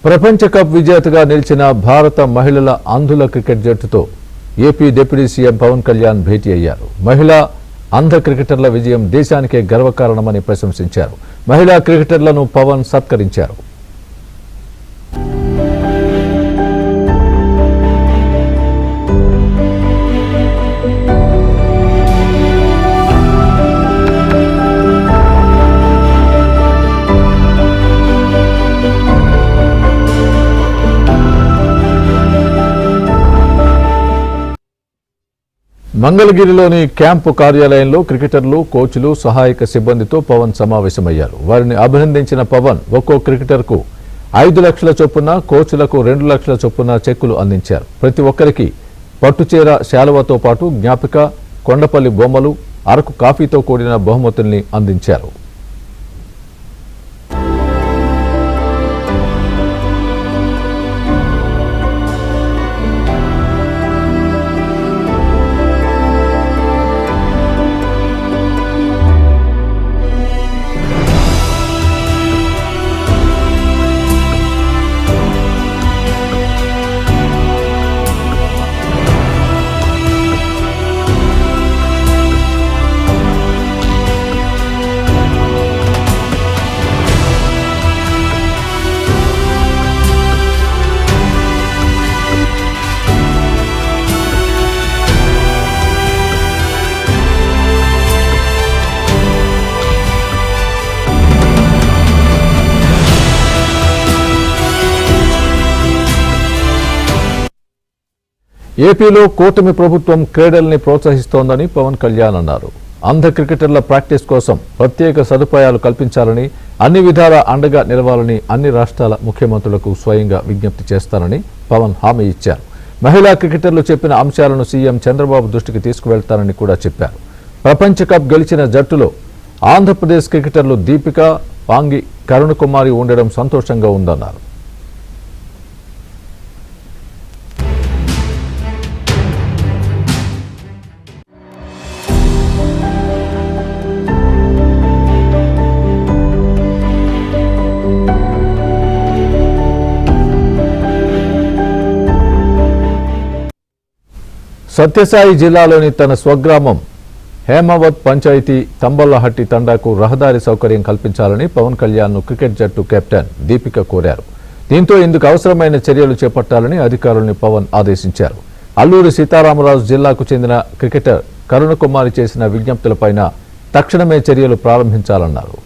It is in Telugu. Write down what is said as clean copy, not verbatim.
ప్రపంచ కప్ విజేతగా నిలిచిన భారత మహిళల అంధుల క్రికెట్ జట్టుతో AP deputy CM Pawan Kalyan భేటీ అయ్యారు. మహిళా అంధ క్రికెటర్ల విజయం దేశానికే గర్వకారణమని ప్రశంసించారు. మహిళా క్రికెటర్లను పవన్ సత్కరించారు. మంగళగిరిలోని క్యాంపు కార్యాలయంలో క్రికెటర్లు, కోచ్లు, సహాయక సిబ్బందితో పవన్ సమావేశమయ్యారు. వారిని అభినందించిన పవన్ ఒక్కో క్రికెటర్కు 5 లక్షల చొప్పున, కోచ్లకు 2 లక్షల చొప్పున చెక్కులు అందించారు. ప్రతి ఒక్కరికి పట్టుచీర, శాలువాతో పాటు జ్ఞాపిక, కొండపల్లి బొమ్మలు, అరకు కాఫీతో కూడిన బహుమతుల్ని అందించారు. ఏపీలో కూటమి ప్రభుత్వం క్రీడల్ని ప్రోత్సహిస్తోందని పవన్ కళ్యాణ్ అన్నారు. అంధ క్రికెటర్ల ప్రాక్టీస్ కోసం ప్రత్యేక సదుపాయాలు కల్పించాలని, అన్ని విధాల అండగా నిలవాలని అన్ని రాష్ట్రాల ముఖ్యమంత్రులకు స్వయంగా విజ్ఞప్తి చేస్తానని పవన్ హామీ ఇచ్చారు. మహిళా క్రికెటర్లు చెప్పిన అంశాలను సీఎం చంద్రబాబు దృష్టికి తీసుకువెళ్తానని కూడా చెప్పారు. ప్రపంచ కప్ గెలిచిన జట్టులో ఆంధ్రప్రదేశ్ క్రికెటర్లు దీపిక, పాంగి, కరుణ కుమారి ఉండడం సంతోషంగా ఉందన్నారు. సత్యసాయి జిల్లాలోని తన స్వగ్రామం హేమావత్ పంచాయతీ తంబల్లహట్టి తండాకు రహదారి సౌకర్యం కల్పించాలని పవన్ కళ్యాణ్ ను క్రికెట్ జట్టు కెప్టెన్ దీపిక కోరారు. దీంతో ఇందుకు అవసరమైన చర్యలు చేపట్టాలని అధికారులను పవన్ ఆదేశించారు. అల్లూరి సీతారామరాజు జిల్లాకు చెందిన క్రికెటర్ కరుణ కుమారి చేసిన విజ్ఞప్తులపైన తక్షణమే చర్యలు ప్రారంభించాలన్నారు.